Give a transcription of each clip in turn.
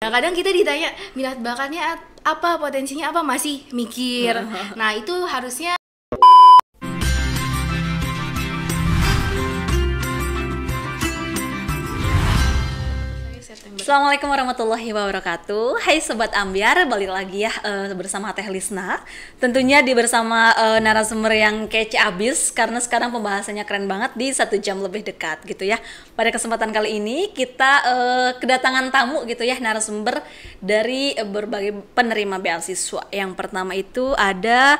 Nah, kadang kita ditanya minat bakatnya apa, potensinya apa, masih mikir. Nah, itu harusnya Assalamualaikum warahmatullahi wabarakatuh. Hai Sobat Ambiar, balik lagi ya bersama Teh Lisna. Tentunya bersama narasumber yang kece abis, karena sekarang pembahasannya keren banget di 1 jam lebih dekat gitu ya. Pada kesempatan kali ini kita kedatangan tamu gitu ya, narasumber dari berbagai penerima beasiswa. Yang pertama itu ada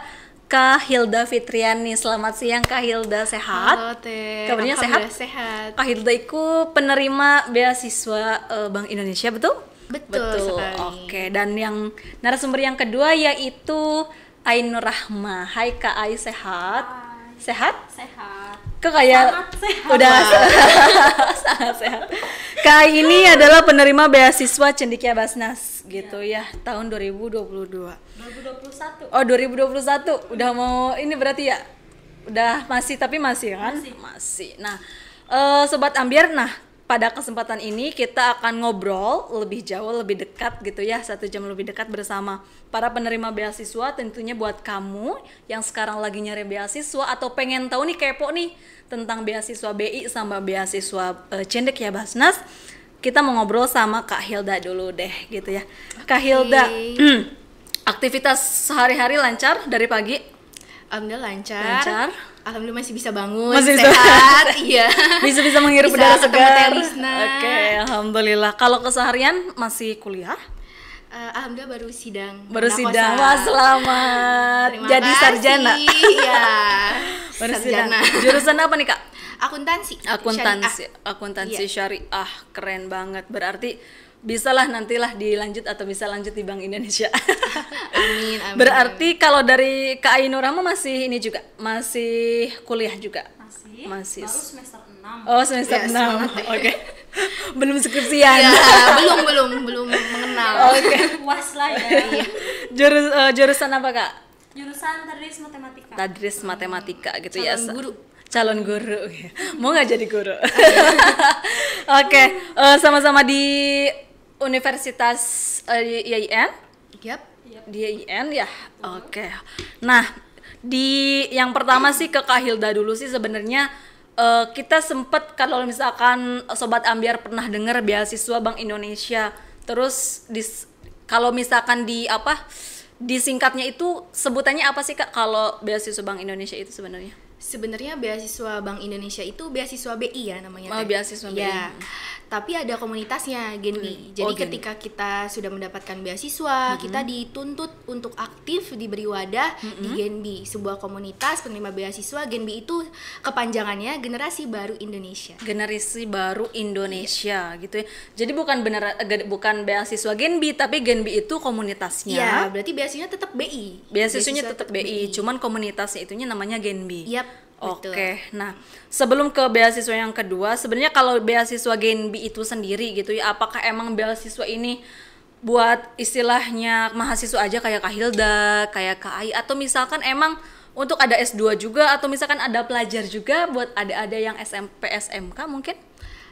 Kak Hilda Fitriani. Selamat siang Kak Hilda, sehat? Halo Teh. Kabarnya sehat? Sehat. Kak Hilda itu penerima beasiswa Bank Indonesia, betul? Betul sekali. Oke, dan yang narasumber yang kedua yaitu Ainur Rahma. Hai Kak Ai, sehat? Hai. Sehat? Sehat. Kok kayak Sangat sehat. udah sangat sehat. Kak Ai ini adalah penerima beasiswa Cendekia Basnas gitu ya, tahun 2022. 2021. Oh, 2021. Udah mau ini berarti ya? Udah masih kan? Masih. Nah, Sobat Ambiar, pada kesempatan ini kita akan ngobrol lebih jauh, lebih dekat gitu ya, 1 jam lebih dekat bersama para penerima beasiswa. Tentunya buat kamu yang sekarang lagi nyari beasiswa atau pengen tahu nih, kepo nih tentang beasiswa BI sama beasiswa Cendekia Basnas, kita mau ngobrol sama Kak Hilda dulu deh gitu ya. Kak Hilda, aktivitas sehari-hari lancar dari pagi? Alhamdulillah lancar. Lancar. Alhamdulillah masih bisa bangun, Masih bisa. sehat. Iya. Bisa menghirup Bisa udara ketemu segar. Teh Lisna. Oke, alhamdulillah. Kalau keseharian masih kuliah? Alhamdulillah baru sidang. Baru Nakosa. sidang. Wah, selamat. Terima Jadi kasih. sarjana. Iya. Baru sidang. Sarjana. Jurusan apa nih, Kak? Akuntansi. Akuntansi Iya. syariah. Keren banget. Berarti bisalah nantilah dilanjut atau bisa lanjut di Bank Indonesia. Amin. Berarti kalau dari Kak Ainur Rahma masih ini juga, masih kuliah juga? Masih. Baru semester 6. Oh, semester Ya, 6. semangat deh. Oke. Belum skripsian. Ya, belum mengenal. Oke. Puas lah ya. Jurusan apa, Kak? Jurusan Tadris Matematika. Tadris Matematika gitu ya. Calon guru. Calon guru. Mau nggak jadi guru? Oke, sama-sama di Universitas IAIN? Yap. Di IAIN ya? Oke. Nah, di yang pertama sih ke Kak Hilda dulu sih sebenarnya. Kita sempet, kalau misalkan Sobat Ambiar pernah dengar beasiswa Bank Indonesia, terus kalau misalkan disingkatnya itu sebutannya apa sih Kak kalau beasiswa Bank Indonesia itu sebenarnya? Sebenarnya beasiswa Bank Indonesia itu beasiswa BI ya namanya. Oh, Teh. beasiswa BI. Ya. Tapi ada komunitasnya Genbi. Jadi Genbi. ketika kita sudah mendapatkan beasiswa, kita dituntut untuk aktif diberi wadah di Genbi, sebuah komunitas penerima beasiswa. Genbi itu kepanjangannya Generasi Baru Indonesia. Generasi Baru Indonesia gitu ya. Jadi bukan beasiswa Genbi, tapi Genbi itu komunitasnya. Iya, berarti beasiswanya tetap BI. Beasiswanya tetap BI, cuman komunitasnya itunya namanya Genbi. Yap. Betul. Oke, nah sebelum ke beasiswa yang kedua, sebenarnya kalau beasiswa Genbi itu sendiri gitu ya, apakah emang beasiswa ini buat istilahnya mahasiswa aja kayak Kak Hilda, kayak Kak Ai, atau misalkan emang untuk ada S2 juga, atau misalkan ada pelajar juga buat ada yang SMP, SMK mungkin?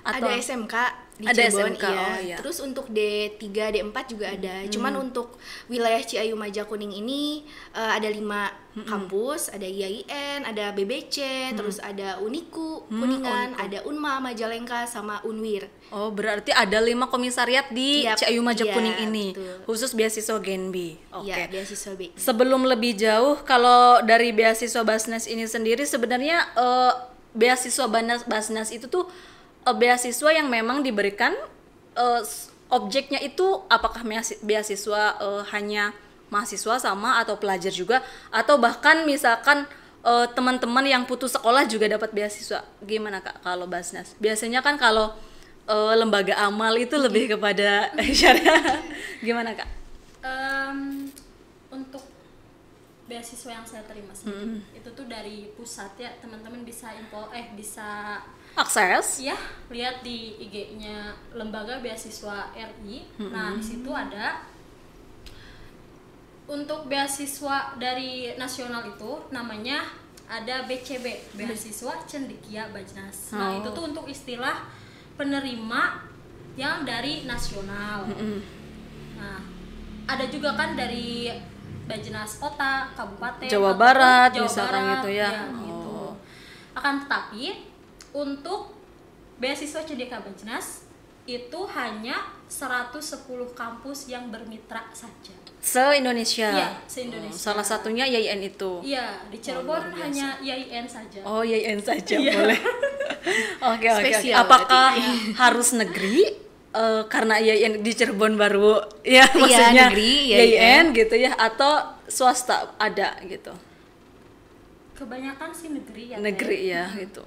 Atau Ada SMK di ada Cirebon, SMK, iya. oh iya. Terus untuk D3, D4 juga ada. Cuman untuk wilayah Ciayu Majakuning ini ada 5 kampus, ada IAIN, ada BBC, terus ada Uniku, Kuningan, ada Unma, Majalengka, sama Unwir. Oh, berarti ada 5 komisariat di Yap, Ciayu Majakuning iya, ini, betul. khusus beasiswa Genbi. Oke. Iya, beasiswa BI. Sebelum lebih jauh, kalau dari beasiswa Basnas ini sendiri sebenarnya beasiswa Basnas itu tuh beasiswa yang memang diberikan objeknya itu apakah beasiswa hanya mahasiswa sama atau pelajar juga, atau bahkan misalkan teman-teman yang putus sekolah juga dapat beasiswa. Gimana Kak kalau Basnas? Biasanya kan kalau lembaga amal itu lebih kepada syariah. Gimana Kak? Untuk beasiswa yang saya terima sih, itu tuh dari pusat ya, teman-teman bisa bisa Akses? ya lihat di IG-nya Lembaga Beasiswa RI. Nah, di situ ada untuk beasiswa dari nasional itu namanya ada BCB, Beasiswa Cendekia Basnas. Nah, itu tuh untuk istilah penerima yang dari nasional. ada juga kan dari Bajnas kota, kabupaten, Jawa ataupun Barat Jawa misalkan Barat, gitu ya. gitu. Oh. Akan tetapi untuk beasiswa CDK Bajnas itu hanya 110 kampus yang bermitra saja. Se-Indonesia. Iya, se-Indonesia. Salah satunya YIN itu. Iya, di Cirebon luar biasa. hanya YIN saja. Oh, YIN saja Iya. boleh. Oke. Spesial Apakah harus negeri? Karena YIN di Cirebon baru ya maksudnya negeri, YIN gitu ya, atau swasta ada gitu. Kebanyakan sih negeri ya. Negeri Teh. ya gitu.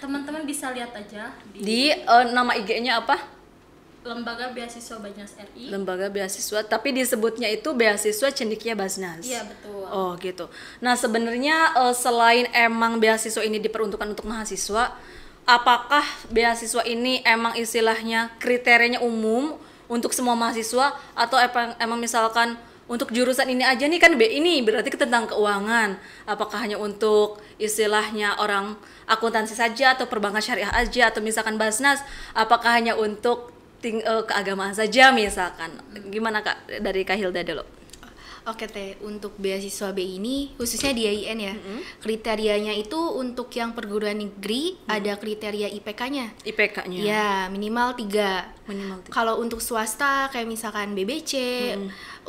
Teman-teman bisa lihat aja Di nama IG-nya apa? Lembaga Beasiswa Bajnas RI. Lembaga beasiswa, tapi disebutnya itu beasiswa Cendekia Bajnas. Iya, betul. Oh gitu. Nah sebenarnya selain emang beasiswa ini diperuntukkan untuk mahasiswa, apakah beasiswa ini emang istilahnya kriterianya umum untuk semua mahasiswa, atau emang misalkan untuk jurusan ini aja nih, kan B ini berarti tentang keuangan, apakah hanya untuk istilahnya orang akuntansi saja atau perbankan syariah aja, atau misalkan Bajnas apakah hanya untuk keagamaan saja misalkan. Gimana Kak, dari Kak Hilda dulu? Oke Teh, untuk beasiswa B ini khususnya di YIN ya, kriterianya itu untuk yang perguruan negeri ada kriteria IPK-nya. IPK-nya. Ya, minimal 3. Minimal 3. Kalau untuk swasta kayak misalkan BBC,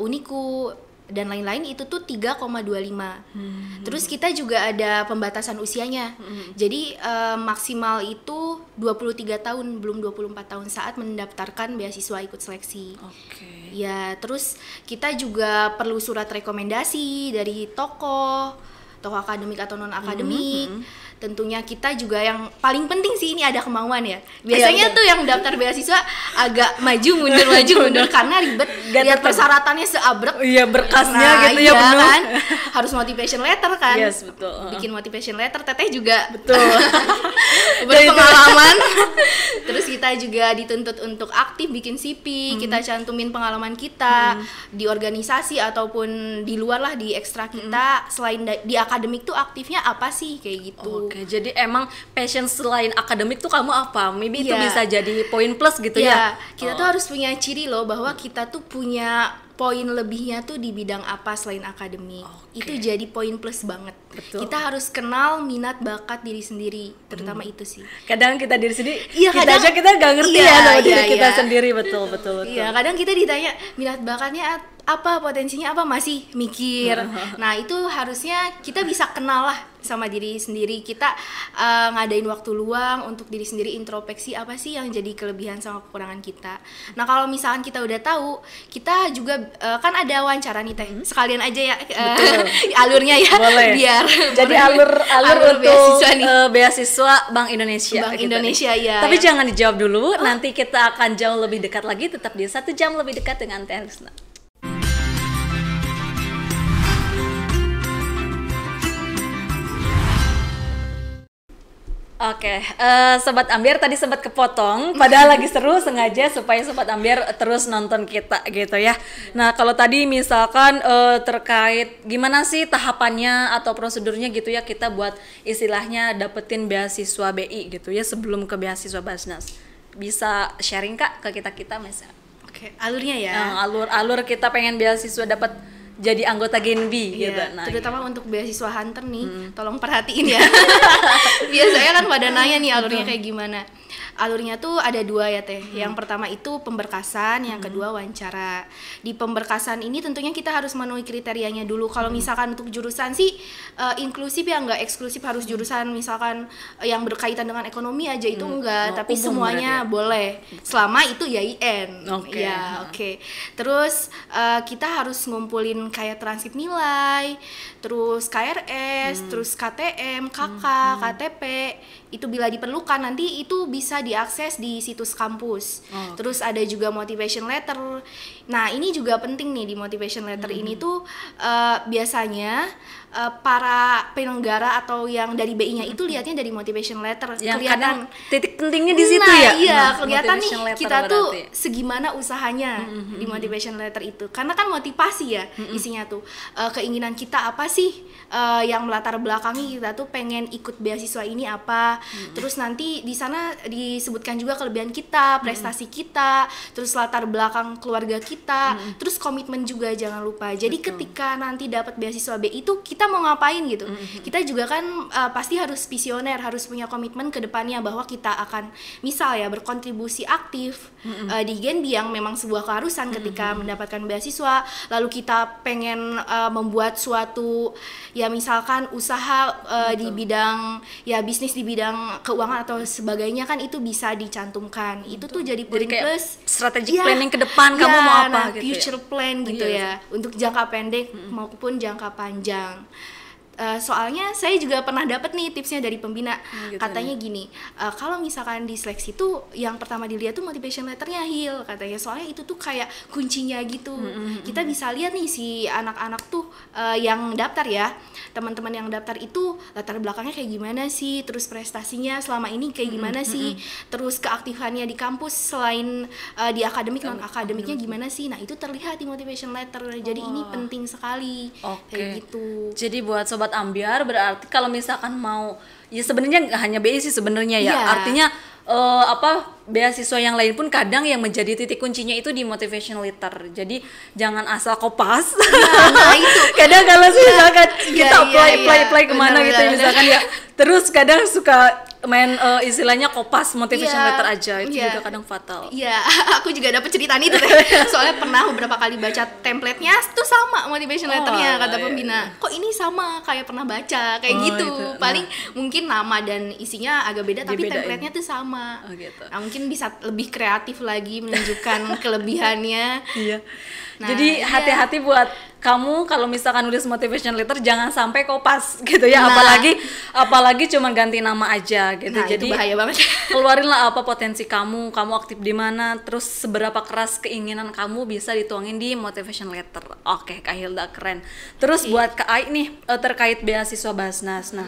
Uniku dan lain-lain itu tuh 3,25. Terus kita juga ada pembatasan usianya. Jadi maksimal itu 23 tahun, belum 24 tahun saat mendaftarkan beasiswa ikut seleksi. Oke. Ya, terus kita juga perlu surat rekomendasi dari tokoh akademik atau non akademik. Tentunya kita juga yang paling penting sih ini ada kemauan ya. Biasanya tuh yang daftar beasiswa agak maju mundur karena ribet. Lihat persyaratannya seabrek. Iya, berkasnya gitu ya, iya penuh. kan. Harus motivation letter kan. Yes, betul. Bikin motivation letter, Teteh juga Betul. berpengalaman. Terus kita juga dituntut untuk aktif bikin CV, kita cantumin pengalaman kita di organisasi ataupun di luar lah, di ekstra kita. Selain di akademik tuh aktifnya apa sih kayak gitu. Oke, jadi emang passion selain akademik tuh kamu apa? Maybe itu Iya. bisa jadi poin plus gitu Ya, ya. kita tuh harus punya ciri loh bahwa kita tuh punya poin lebihnya tuh di bidang apa selain akademik. Oke. Itu jadi poin plus banget. Betul. Kita harus kenal minat bakat diri sendiri, terutama itu sih. Kadang kita diri sendiri, Iya, kita kadang- aja kita nggak ngerti iya, ya sama diri iya, kita iya. sendiri, betul. Iya, kadang kita ditanya minat bakatnya apa, potensinya apa, masih mikir. Nah, itu harusnya kita bisa kenal lah sama diri sendiri. Kita ngadain waktu luang untuk diri sendiri, introspeksi apa sih yang jadi kelebihan sama kekurangan kita. Nah, kalau misalkan kita udah tahu, kita juga kan ada wawancara nih Teh. Sekalian aja ya alurnya ya. Boleh. Biar Jadi alur untuk beasiswa nih. beasiswa Bank Indonesia. Bank gitu. Indonesia, ya. Tapi jangan dijawab dulu, nanti kita akan jauh lebih dekat lagi, tetap di 1 jam lebih dekat dengan Teh Husna. Oke, Sobat Ambiar tadi sempat kepotong, padahal lagi seru, sengaja supaya Sobat Ambiar terus nonton kita gitu ya. Nah, kalau tadi misalkan terkait gimana sih tahapannya atau prosedurnya gitu ya, kita buat istilahnya dapetin beasiswa BI gitu ya sebelum ke beasiswa Bajnas. Bisa sharing Kak ke kita misalnya. Oke, alurnya ya. Alur kita pengen beasiswa dapat jadi anggota Genbi gitu. Iya, Nah, terutama untuk beasiswa hunter nih, tolong perhatiin ya. Biasanya kan pada nanya nih alurnya kayak gimana. Alurnya tuh ada 2 ya Teh. Yang pertama itu pemberkasan, yang kedua wawancara. Di pemberkasan ini tentunya kita harus memenuhi kriterianya dulu. Kalau misalkan untuk jurusan sih inklusif ya, nggak eksklusif harus jurusan misalkan yang berkaitan dengan ekonomi aja itu enggak, tapi umum semuanya berarti boleh. Selama itu YIN. Oke. Ya, oke. Terus kita harus ngumpulin kayak transkrip nilai, terus KRS, terus KTM, KK, KTP. Itu bila diperlukan nanti itu bisa diakses di situs kampus. Terus ada juga motivation letter. Nah, ini juga penting nih di motivation letter ini tuh biasanya para penyelenggara atau yang dari BI-nya itu lihatnya dari motivation letter. yang Kelihatan kadang titik pentingnya di situ nah, ya. iya, Nah, kelihatan nih motivation letter kita tuh berarti. segimana usahanya di motivation letter itu. Karena kan motivasi ya isinya tuh. Keinginan kita apa sih yang melatar belakangi kita tuh pengen ikut beasiswa ini apa. Terus nanti di sana di disebutkan juga kelebihan kita, prestasi kita, terus latar belakang keluarga kita, terus komitmen juga jangan lupa. Jadi ketika nanti dapat beasiswa B itu kita mau ngapain gitu. Kita juga kan pasti harus visioner, harus punya komitmen ke depannya bahwa kita akan misal ya berkontribusi aktif di Genbi yang memang sebuah keharusan ketika mendapatkan beasiswa, lalu kita pengen membuat suatu ya misalkan usaha di bidang ya bisnis di bidang keuangan atau sebagainya kan itu bisa dicantumkan. Itu tuh jadi poin kayak plus strategic planning ke depan kamu mau apa nah, gitu future ya. plan gitu ya untuk jangka pendek maupun jangka panjang. Soalnya saya juga pernah dapat nih tipsnya dari pembina, gitu katanya gini, kalau misalkan di seleksi tuh yang pertama dilihat tuh motivation letternya Hil, katanya soalnya itu tuh kayak kuncinya gitu. Kita bisa lihat nih si anak-anak tuh yang daftar ya, teman-teman yang daftar itu latar belakangnya kayak gimana sih, terus prestasinya selama ini kayak gimana sih, terus keaktifannya di kampus selain di akademik non akademiknya gimana sih. Nah itu terlihat di motivation letter, jadi ini penting sekali. Kayak gitu. Jadi buat sobat ambiar berarti kalau misalkan mau ya sebenarnya nggak hanya BI sih sebenarnya ya. Iya. Artinya beasiswa yang lain pun kadang yang menjadi titik kuncinya itu di motivation letter. Jadi jangan asal kopas. Nah itu Kadang kalau misalkan kita iya. apply kemana Benar, gitu benar, misalkan ya. Terus kadang suka main istilahnya kopas motivation Iya, letter aja itu iya. juga kadang fatal. Iya, aku juga dapat cerita itu teh. Soalnya pernah beberapa kali baca template-nya tuh sama motivation letternya kata pembina. Kok ini sama kayak pernah baca kayak gitu. Itu. Paling mungkin nama dan isinya agak beda tapi Dibedain. template-nya tuh sama. Oh, gitu. Nah, mungkin bisa lebih kreatif lagi menunjukkan kelebihannya. Iya. Nah, Jadi iya. hati-hati buat kamu kalau misalkan nulis motivation letter jangan sampai kopas gitu ya. Nah. Apalagi cuma ganti nama aja gitu. Nah, Jadi itu bahaya banget. keluarinlah apa potensi kamu aktif di mana, terus seberapa keras keinginan kamu bisa dituangin di motivation letter. Oke, Kak Hilda keren. Terus buat Kak Ai nih terkait beasiswa Basnas. Nah,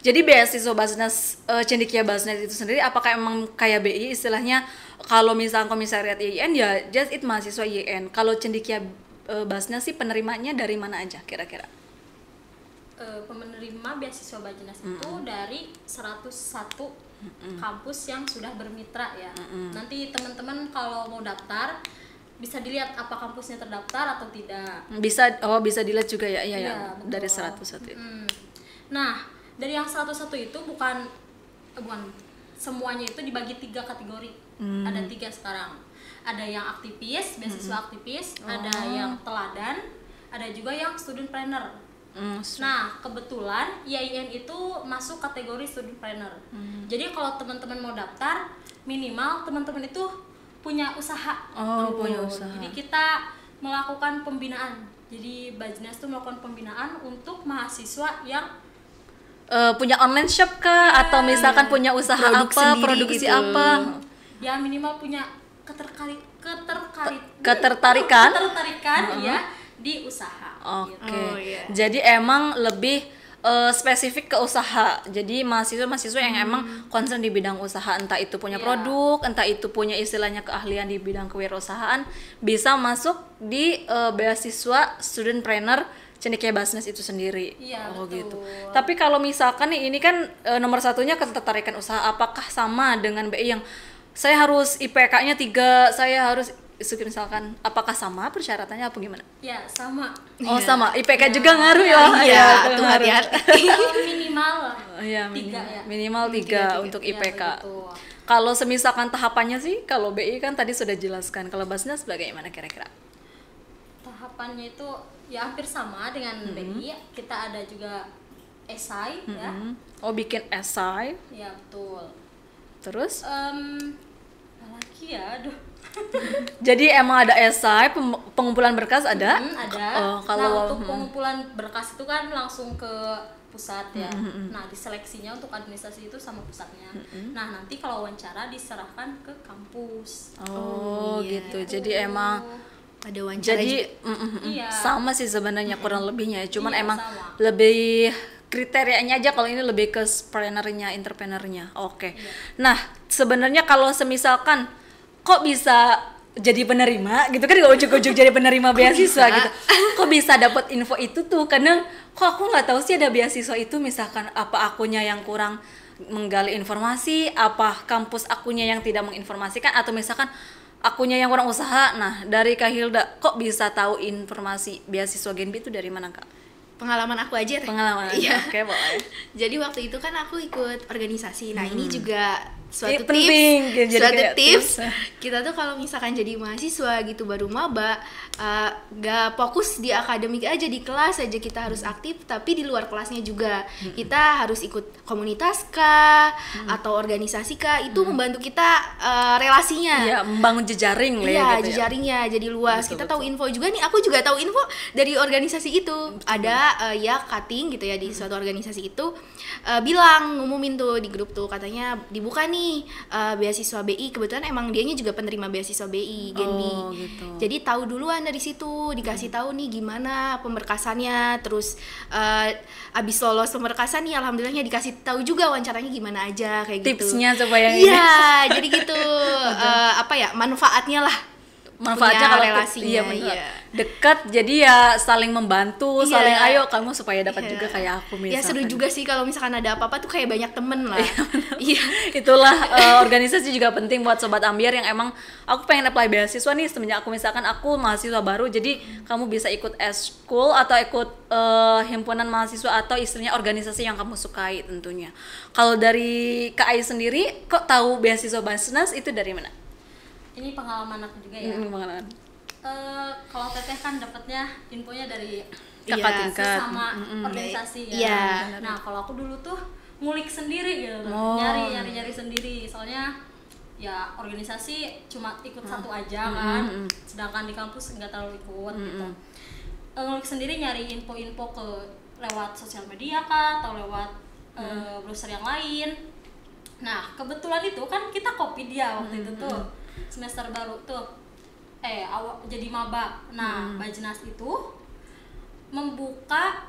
jadi beasiswa Basnas Cendekia Basnas itu sendiri apakah emang kayak BI istilahnya kalau misalkan komisariat IAIN ya just it mahasiswa IAIN. Kalau Cendekia Basnas sih penerimanya dari mana aja kira-kira? Penerima beasiswa Bajnas itu dari 101 kampus yang sudah bermitra ya. Nanti teman-teman kalau mau daftar bisa dilihat apa kampusnya terdaftar atau tidak. Bisa dilihat juga ya, iya ya, Betul. dari 101 itu. Nah, dari yang 101 itu bukan semuanya itu dibagi 3 kategori. Ada 3 sekarang. Ada yang aktivis, beasiswa aktivis, ada yang teladan, ada juga yang student planner. Nah, kebetulan IAIN itu masuk kategori student planner. Jadi kalau teman-teman mau daftar, minimal teman-teman itu punya usaha. Punya usaha. Jadi kita melakukan pembinaan. Jadi Bajnas itu melakukan pembinaan untuk mahasiswa yang punya online shop kah atau misalkan punya usaha Produk apa, sendiri produksi gitu. apa? ya minimal punya Ketertarikan? ketertarikan ya di usaha. Oke. Oh, iya. Jadi emang lebih spesifik ke usaha. Jadi mahasiswa yang emang concern di bidang usaha, entah itu punya Iya. produk, entah itu punya istilahnya keahlian di bidang kewirausahaan, bisa masuk di beasiswa studentpreneur Cendekia Basnas itu sendiri. Iya, betul. Gitu. Tapi kalau misalkan nih ini kan nomor satunya ketertarikan usaha, apakah sama dengan BI yang saya harus IPK-nya 3, saya harus misalkan, apakah sama persyaratannya apa gimana? Ya sama. Oh sama, IPK juga ngaruh ya? Iya, itu tuh ngaruh. hati-hati. Minimal lah. Iya, 3 ya. minimal 3 tiga. untuk Iya, IPK. begitu. Kalau semisalkan tahapannya sih, kalau BI kan tadi sudah jelaskan, kalau Basnas bagaimana kira-kira? Tahapannya itu ya hampir sama dengan BI. Kita ada juga esai ya. Oh bikin esai, Ya betul. terus? Apalagi ya, aduh. Jadi emang ada esai, pengumpulan berkas ada? Ada. Oh, kalau Nah, untuk pengumpulan berkas itu kan langsung ke pusat ya. Nah, diseleksinya untuk administrasi itu sama pusatnya. Nah, nanti kalau wawancara diserahkan ke kampus. Oh iya. gitu, jadi emang Ada wawancara jadi juga. Iya. sama sih sebenarnya kurang lebihnya ya. Cuman Iya, emang sama. lebih kriterianya aja, kalau ini lebih ke entrepreneurnya. Oke. Nah, sebenarnya kalau semisalkan kok bisa jadi penerima gitu kan, ujuk-ujuk jadi penerima beasiswa gitu. Kok bisa dapat info itu tuh? Kadang kok aku nggak tahu sih ada beasiswa itu, misalkan apa akunya yang kurang menggali informasi, apa kampus akunya yang tidak menginformasikan, atau misalkan akunya yang kurang usaha. Nah, dari Kak Hilda, kok bisa tahu informasi beasiswa Genbi itu dari mana, Kak? Pengalaman aku aja. Pengalaman aja. Iya. Oke, boleh. Jadi waktu itu kan aku ikut organisasi. Nah, ini juga Ini suatu penting, tips, jadi suatu kayak tips. tips. Kita tuh kalau misalkan jadi mahasiswa gitu baru maba, gak fokus di akademik aja, di kelas aja kita harus aktif, tapi di luar kelasnya juga kita harus ikut komunitas kah atau organisasi kah, itu membantu kita relasinya. Iya, membangun jejaring lah ya Iya, gitu ya. jejaringnya jadi luas. Betul, Kita tahu info juga nih. Aku juga tahu info dari organisasi itu. Ada ya cutting gitu ya di suatu organisasi itu bilang ngumumin tuh di grup tuh, katanya dibuka nih beasiswa BI. Kebetulan emang dianya juga penerima beasiswa BI Genbi. Oh, gitu. Jadi tahu duluan dari situ, dikasih tahu nih gimana pemberkasannya. Terus abis lolos pemberkasan nih alhamdulillahnya dikasih tahu juga wawancaranya gimana aja kayak gitu. Tipsnya supaya Iya, jadi gitu apa ya, manfaatnya lah. Manfaatnya Punya kalau relasinya, iya benar. iya. Dekat, jadi ya saling membantu, Iya. saling ayo kamu supaya dapat Iya. juga kayak aku misalkan. Ya seru juga sih kalau misalkan ada apa-apa tuh kayak banyak temen lah. Iya. Itulah organisasi juga penting buat sobat ambiar yang emang aku pengen apply beasiswa nih, semenjak aku misalkan aku mahasiswa baru, jadi kamu bisa ikut eskul atau ikut himpunan mahasiswa atau istilahnya organisasi yang kamu sukai tentunya. Kalau dari Kak Ai sendiri, kok tahu beasiswa Basnas itu dari mana? Ini pengalaman aku juga ya. Pengalaman. Kalau Teteh kan dapatnya infonya dari Kakak Iya, tingkat. sesama organisasi ya. Iya. Nah, kalau aku dulu tuh ngulik sendiri gitu. Oh. Nyari sendiri. Soalnya ya organisasi cuma ikut satu aja kan. Sedangkan di kampus nggak terlalu ikut gitu. Ngulik sendiri, nyari info-info lewat sosial media kah atau lewat browser yang lain. Nah, kebetulan itu kan kita Kopedia waktu itu tuh. Semester baru tuh jadi maba. Nah, Bajnas itu membuka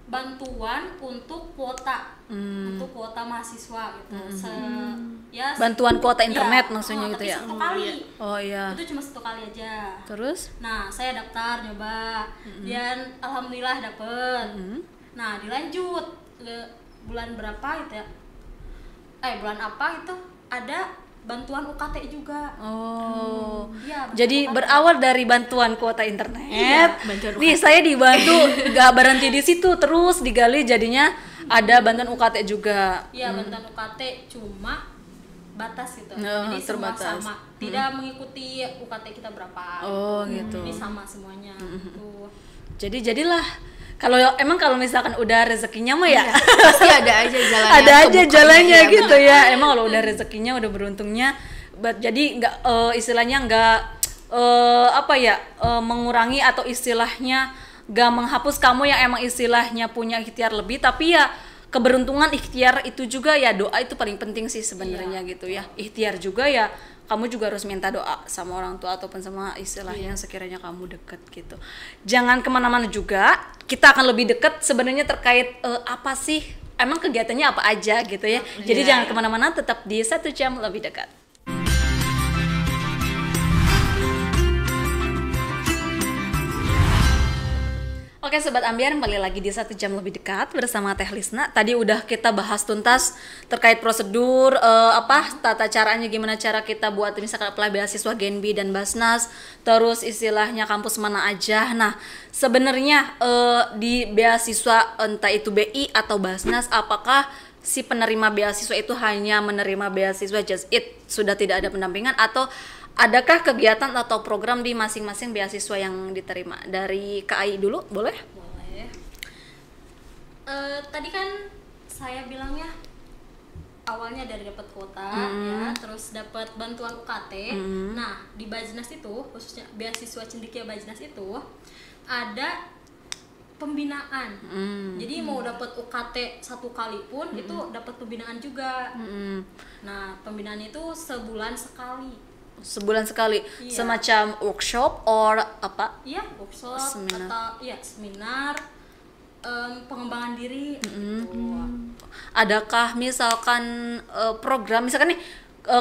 bantuan untuk kuota mahasiswa gitu. Bantuan kuota Iya, internet maksudnya gitu tapi ya. satu kali. Oh iya. Itu cuma satu kali aja. Terus? Nah, saya daftar nyoba dan alhamdulillah dapet. Nah, dilanjut ke bulan berapa gitu ya? Bulan apa itu ada bantuan UKT juga. Oh. Iya, Jadi UKT. berawal dari bantuan kuota internet. Iya, bantuan Nih saya dibantu, gak berhenti di situ, terus digali jadinya ada bantuan UKT juga. Iya, bantuan UKT cuma batas gitu. Oh, Jadi semua terbatas. sama. Tidak mengikuti UKT kita berapa. Oh, gitu. Ini sama semuanya. Tuh. Jadi jadilah kalau misalkan udah rezekinya mah ya Pasti ada aja jalannya. ada aja kebukanya, jalannya ya. gitu ya. Emang kalau udah rezekinya, udah beruntungnya, jadi nggak istilahnya nggak mengurangi atau istilahnya nggak menghapus kamu yang emang istilahnya punya ikhtiar lebih, tapi ya keberuntungan ikhtiar itu juga ya, doa itu paling penting sih sebenarnya gitu ya. Ikhtiar juga ya, kamu juga harus minta doa sama orang tua ataupun sama istilahnya sekiranya kamu deket gitu. Jangan kemana-mana juga, kita akan lebih deket sebenarnya terkait apa sih, emang kegiatannya apa aja gitu ya. Jadi jangan kemana-mana, tetap di 1 jam lebih dekat. Oke Sobat Ambiar, kembali lagi di 1 jam lebih dekat bersama Teh Lisna. Tadi udah kita bahas tuntas terkait prosedur, tata caranya, gimana cara kita buat misalkan apply beasiswa Genbi dan Basnas, terus istilahnya kampus mana aja. Nah sebenarnya di beasiswa entah itu BI atau Basnas, apakah si penerima beasiswa itu hanya menerima beasiswa just it, sudah tidak ada pendampingan, atau adakah kegiatan atau program di masing-masing beasiswa yang diterima? Dari KAI dulu, boleh? Boleh. Tadi kan saya bilangnya awalnya dari dapat kuota ya, terus dapat bantuan UKT. Nah, di Bajnas itu, khususnya beasiswa Cendekia Bajnas itu ada pembinaan. Jadi mau dapat UKT 1 kali pun itu dapat pembinaan juga. Nah, pembinaan itu sebulan sekali. Sebulan sekali, Iya. semacam workshop or apa? Iya, workshop Seminar. atau seminar, pengembangan diri gitu. Adakah misalkan program, misalkan nih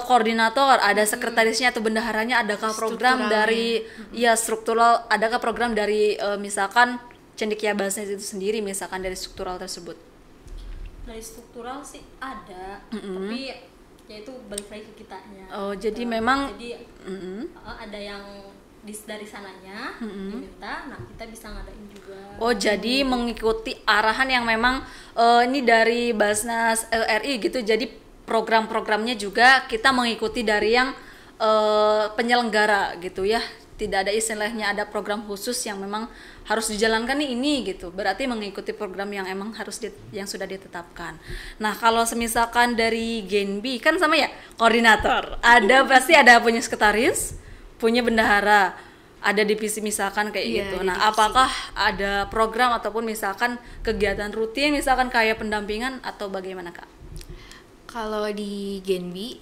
koordinator, ada sekretarisnya atau bendaharanya, adakah program dari struktural, adakah program dari misalkan Cendekia Basnas itu sendiri, misalkan dari struktural tersebut? Dari struktural sih ada, tapi ya itu balik lagi ke kitanya. Oh, jadi memang jadi ada yang dari sananya diminta, nah kita bisa ngadain juga. Oh, jadi mengikuti arahan yang memang ini dari Basnas RI gitu. Jadi program-programnya juga kita mengikuti dari yang penyelenggara gitu ya. Tidak ada istilahnya ada program khusus yang memang harus dijalankan nih ini gitu. Berarti mengikuti program yang emang harus yang sudah ditetapkan. Nah, kalau semisalkan dari Genbi kan sama ya, koordinator. Ada pasti ada punya sekretaris, punya bendahara, ada divisi misalkan kayak Iya, gitu. ada Nah, divisi. apakah ada program ataupun misalkan kegiatan rutin misalkan kayak pendampingan atau bagaimana, Kak? Kalau di Genbi,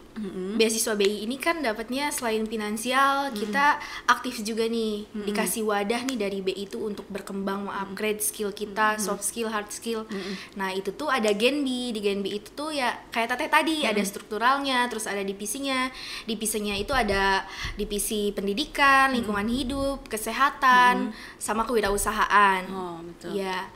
beasiswa BI ini kan dapatnya selain finansial, kita aktif juga nih, dikasih wadah nih dari BI itu untuk berkembang, upgrade skill kita, soft skill, hard skill. Nah, itu tuh ada Genbi, di Genbi itu tuh ya kayak Teteh tadi, ada strukturalnya, terus ada divisinya. Divisinya itu ada divisi pendidikan, lingkungan hidup, kesehatan, sama kewirausahaan. Oh, betul. Ya.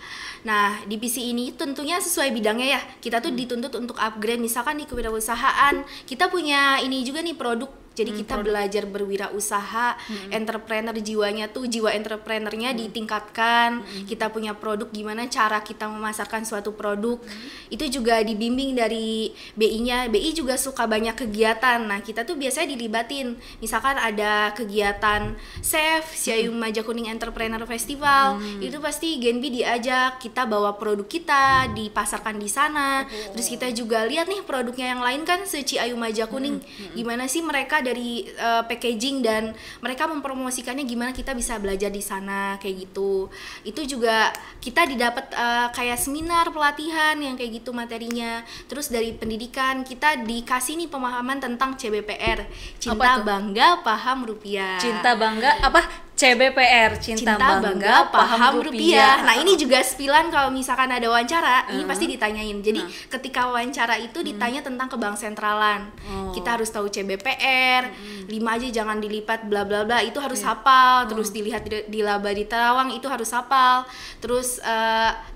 Nah, divisi ini tentunya sesuai bidangnya ya. Kita tuh dituntut untuk upgrade. Misalkan di kewirausahaan, kita punya ini juga nih produk. Jadi kita belajar berwirausaha, entrepreneur jiwanya tuh, jiwa entrepreneurnya ditingkatkan. Kita punya produk, gimana cara kita memasarkan suatu produk. Itu juga dibimbing dari BI-nya. BI juga suka banyak kegiatan. Nah, kita tuh biasanya dilibatin. Misalkan ada kegiatan SEF, Ciayu Maja Kuning Entrepreneur Festival. Itu pasti Genbi diajak, kita bawa produk kita, dipasarkan di sana. Terus kita juga lihat nih produknya yang lain kan se-Ciayu Maja Kuning. Gimana sih mereka dari packaging dan mereka mempromosikannya, gimana kita bisa belajar di sana kayak gitu. Itu juga kita didapat kayak seminar pelatihan yang kayak gitu materinya. Terus dari pendidikan kita dikasih nih pemahaman tentang CBPR, cinta bangga paham rupiah. Cinta bangga apa? CBPR, cinta bangga paham rupiah. Nah, ini juga spilan kalau misalkan ada wawancara, ini pasti ditanyain. Jadi ketika wawancara itu ditanya tentang ke bank sentralan. Kita harus tahu CBPR, 5 aja jangan dilipat bla bla bla, itu harus hafal. Terus dilihat di laba di Terawang itu harus hafal. Terus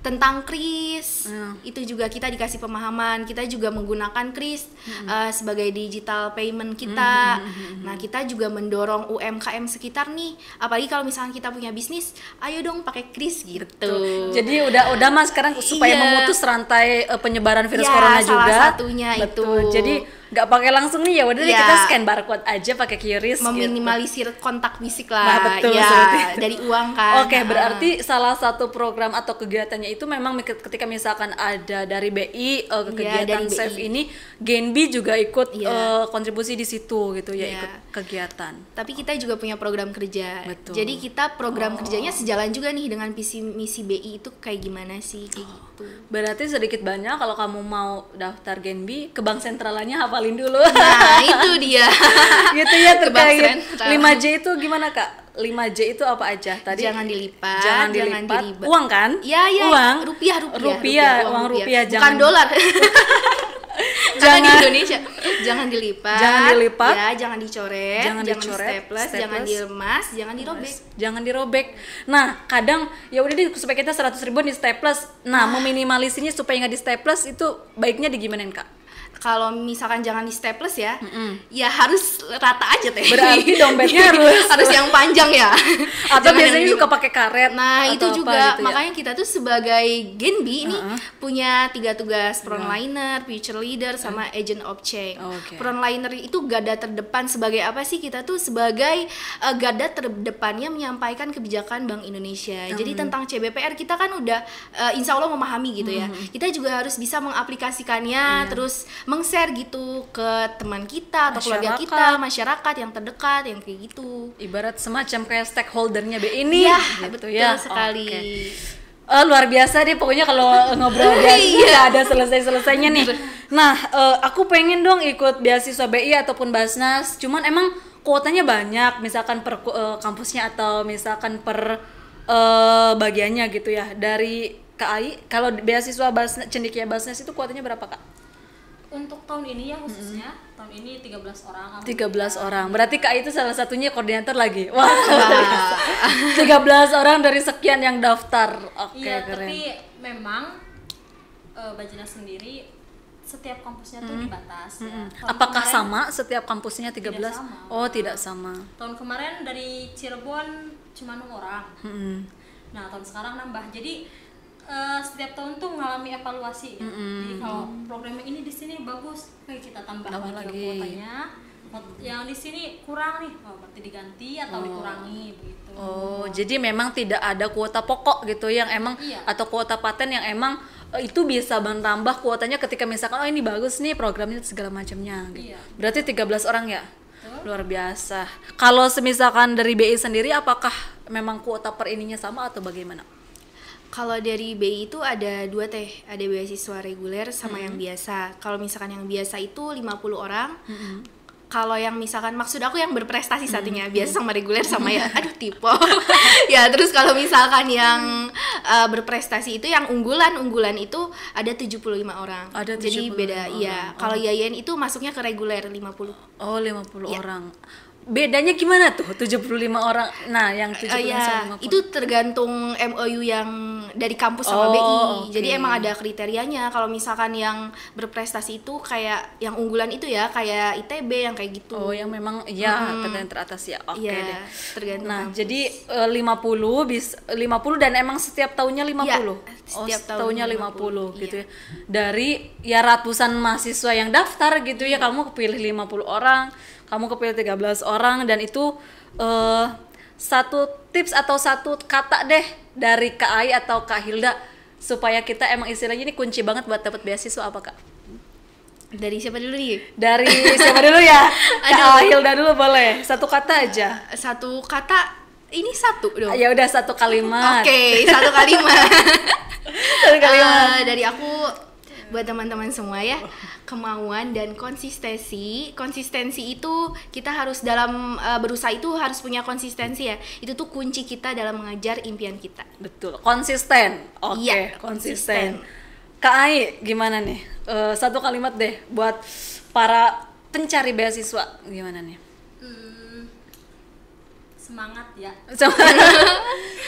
tentang KRIS, itu juga kita dikasih pemahaman. Kita juga menggunakan KRIS sebagai digital payment kita. Nah, kita juga mendorong UMKM sekitar nih. Apalagi kalau misalnya kita punya bisnis, ayo dong pakai KRIS gitu. Jadi udah mas sekarang supaya Iya. memutus rantai penyebaran virus Ya, corona salah juga. satunya Betul. itu. Jadi nggak pakai langsung nih, ya udah deh Iya. kita scan barcode aja pakai QRIS. Meminimalisir kontak fisik Nah, lah. betul, Ya, seperti itu. dari uang kan. Oke, berarti salah satu program atau kegiatannya itu memang ketika misalkan ada dari BI kegiatan dari SAFE BI. ini, Genbi juga ikut Iya. kontribusi di situ gitu ya, Iya. ikut kegiatan. Tapi kita juga punya program kerja. Betul. Jadi kita program kerjanya sejalan juga nih dengan visi misi BI itu kayak gimana sih kayak gitu. Berarti sedikit banyak kalau kamu mau daftar Genbi, ke bank sentralannya hafalin dulu. Nah, itu dia. Gitu ya, Ke bank terkait sentral. 5J itu gimana, Kak? 5J itu apa aja tadi? Jangan dilipat, Jangan jangan dilipat. dilibat. Uang kan? Ya, ya. Uang. Rupiah. Uang rupiah. Bukan dolar. Karena di Jangan- Indonesia jangan dilipat. Jangan dilipat. Ya, jangan dicoret, Jangan jangan dicoret, staples, jangan staples. diremas, jangan dirobek. Jangan dirobek. Nah, kadang ya udah deh supaya kita 100 ribuan di staples. Nah, meminimalisirnya supaya nggak di staples itu baiknya digimanain, Kak? Kalau misalkan jangan di staples ya, ya harus rata aja teh. Berarti dompetnya harus harus yang panjang ya. atau Jangan biasanya yang suka pakai karet. Nah, atau itu apa juga gitu ya. makanya kita tuh sebagai Genbi ini punya 3 tugas: frontliner, future leader, sama agent of change. Oke. Frontliner itu garda terdepan. Sebagai apa sih? Kita tuh sebagai garda terdepannya menyampaikan kebijakan Bank Indonesia. Jadi tentang CBPR kita kan udah insya Allah memahami gitu ya. Kita juga harus bisa mengaplikasikannya, terus meng-share gitu ke teman kita atau keluarga Masyarakat. kita, masyarakat yang terdekat, yang kayak gitu. Ibarat semacam kayak stakeholdernya BI ini Iya, gitu betul ya. sekali. Oke. Luar biasa deh pokoknya kalau ngobrol BI nggak ada selesai-selesainya nih. Nah, aku pengen dong ikut beasiswa BI ataupun Basnas. Cuman emang kuotanya banyak, misalkan per kampusnya atau misalkan per bagiannya gitu ya. Dari KAI, kalau beasiswa Basnas, Cendekia Basnas itu kuotanya berapa, Kak? Untuk tahun ini ya khususnya, tahun ini 13 orang. 13 orang. Berarti KAI itu salah satunya koordinator lagi. Wah, 13 orang dari sekian yang daftar. Oke, Iya, keren. tapi memang Bajina sendiri setiap kampusnya tuh dibatas ya. Apakah Kemarin sama setiap kampusnya 13? Tidak sama. Oh, tidak sama. tahun kemarin dari Cirebon cuma 6 orang. Nah, tahun sekarang nambah. Jadi setiap tahun tuh mengalami evaluasi ya. Jadi kalau programnya ini di sini bagus, kita tambah lagi kuotanya. Yang di sini kurang nih, berarti diganti atau dikurangi begitu. Oh, jadi memang tidak ada kuota pokok gitu yang emang atau kuota paten yang emang itu bisa bertambah kuotanya ketika misalkan ini bagus nih programnya segala macamnya gitu. Berarti 13 orang ya? Luar biasa. Kalau semisalkan dari BI sendiri apakah memang kuota per ininya sama atau bagaimana? Kalau dari BI itu ada 2 ada beasiswa reguler sama yang biasa. Kalau misalkan yang biasa itu 50 orang. Kalau yang misalkan maksud aku yang berprestasi satunya biasa sama reguler sama ya tipe. Ya, terus kalau misalkan yang berprestasi itu yang unggulan itu ada 75 orang. Ada 75 Jadi beda orang. iya. Kalau YN itu masuknya ke reguler 50. Oh, 50 orang. Bedanya gimana tuh 75 orang? Nah, yang 75 sama 50. Itu tergantung MOU yang dari kampus sama BI. Jadi emang ada kriterianya. Kalau misalkan yang berprestasi itu kayak yang unggulan itu ya, kayak ITB yang kayak gitu. Oh, yang memang PTN teratas ya. Oke deh. Tergantung Nah, kampus. jadi 50 dan emang setiap tahunnya 50. Setiap tahunnya tahunnya 50 gitu ya. Dari ya ratusan mahasiswa yang daftar gitu ya, kamu kepilih 50 orang. Kamu kepilih 13 orang dan itu satu tips atau satu kata deh dari Kak Ai atau Kak Hilda supaya kita emang istilahnya ini kunci banget buat dapat beasiswa apa Kak? Dari siapa dulu nih? Dari siapa dulu ya? Kak Hilda dulu boleh. Satu kata aja. Satu kata, ini satu dong. Ya udah satu kalimat. Oke, satu kalimat. Satu kalimat. Dari aku buat teman-teman semua ya, kemauan dan konsistensi itu kita harus dalam berusaha itu harus punya konsistensi ya. Itu tuh kunci kita dalam mengejar impian kita. Betul, konsisten. Oke, Iya, konsisten. Kak Ai gimana nih? Satu kalimat deh buat para pencari beasiswa gimana nih? Semangat ya.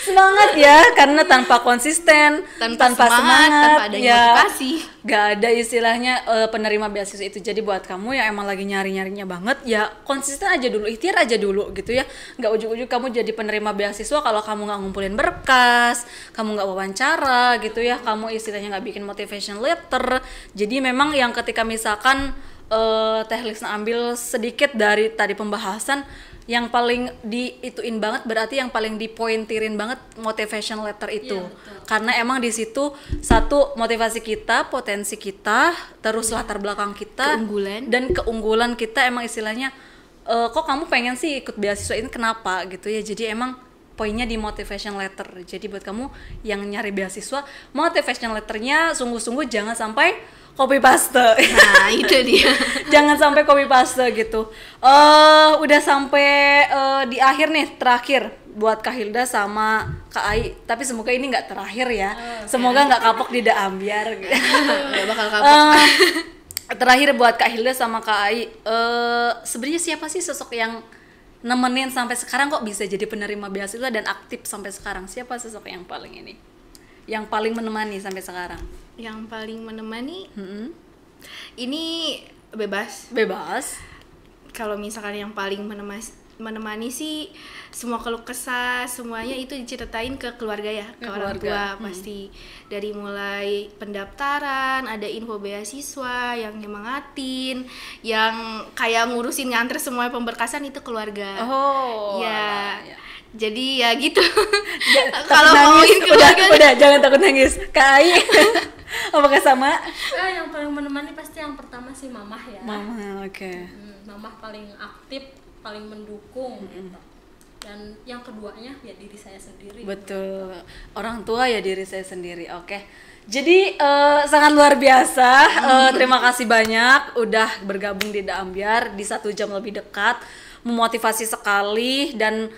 Semangat ya, karena tanpa konsisten, tanpa semangat, tanpa ada motivasi, gak ada istilahnya penerima beasiswa itu. Jadi buat kamu yang emang lagi nyari-nyarinya banget, ya konsisten aja dulu, ikhtiar aja dulu gitu ya. Gak ujuk-ujuk kamu jadi penerima beasiswa kalau kamu gak ngumpulin berkas, kamu gak wawancara gitu ya, kamu istilahnya gak bikin motivation letter. Jadi memang yang ketika misalkan Teh Lisna ambil sedikit dari tadi pembahasan, yang paling diituin banget berarti yang paling dipointirin banget motivation letter itu. Karena emang di situ satu motivasi kita, potensi kita, terus latar belakang kita, keunggulan kita emang istilahnya kok kamu pengen sih ikut beasiswa ini kenapa gitu ya. Jadi emang poinnya di motivation letter. Jadi buat kamu yang nyari beasiswa, motivation letternya sungguh-sungguh jangan sampai copy paste. Nah, itu dia. Jangan sampai copy paste gitu. Udah sampai di akhir nih, terakhir buat Kak Hilda sama Kak Ai. Tapi semoga ini nggak terakhir ya. Semoga nggak kapok di Ambyar gitu. Nggak bakal kapok. Terakhir buat Kak Hilda sama Kak Ai, sebenarnya siapa sih sosok yang nemenin sampai sekarang kok bisa jadi penerima beasiswa dan aktif sampai sekarang? Siapa sosok yang paling ini? Yang paling menemani sampai sekarang? Yang paling menemani ini bebas. Kalau misalkan yang paling menemani sih semua keluh kesah semuanya itu diceritain ke keluarga ya, ke orang tua pasti. Dari mulai pendaftaran, ada info beasiswa yang nyemangatin, yang kayak ngurusin nganter semua pemberkasan itu keluarga. Ya. Jadi ya gitu. Kalau ngomongin keluarga udah jangan takut nangis. Kak Ai apakah sama? Yang paling menemani pasti yang pertama sih mamah ya. Mamah, oke. Mamah paling aktif, paling mendukung gitu. Dan yang keduanya ya diri saya sendiri. Betul. Orang tua ya diri saya sendiri. Oke. Jadi sangat luar biasa. Terima kasih banyak udah bergabung di Ambyar di 1 jam lebih dekat. Memotivasi sekali dan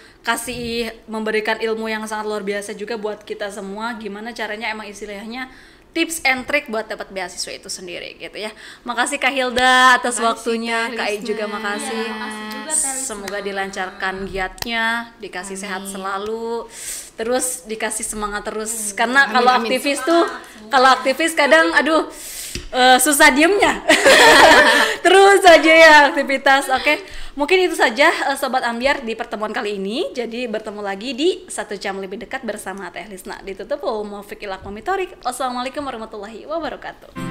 memberikan ilmu yang sangat luar biasa juga buat kita semua. Gimana caranya emang istilahnya tips and trick buat dapat beasiswa itu sendiri gitu ya. Makasih Kak Hilda atas waktunya. Kak Ai juga makasih. Makasih juga, Semoga dilancarkan giatnya, dikasih sehat selalu. terus dikasih semangat terus karena kalau amin. aktivis tuh kalau aktivis kadang aduh susah diemnya terus aja ya aktivitas. Oke, mungkin itu saja Sobat Ambiar di pertemuan kali ini. Jadi bertemu lagi di 1 jam lebih dekat bersama Teh Lisna. Ditutup Wassalamualaikum warahmatullahi wabarakatuh.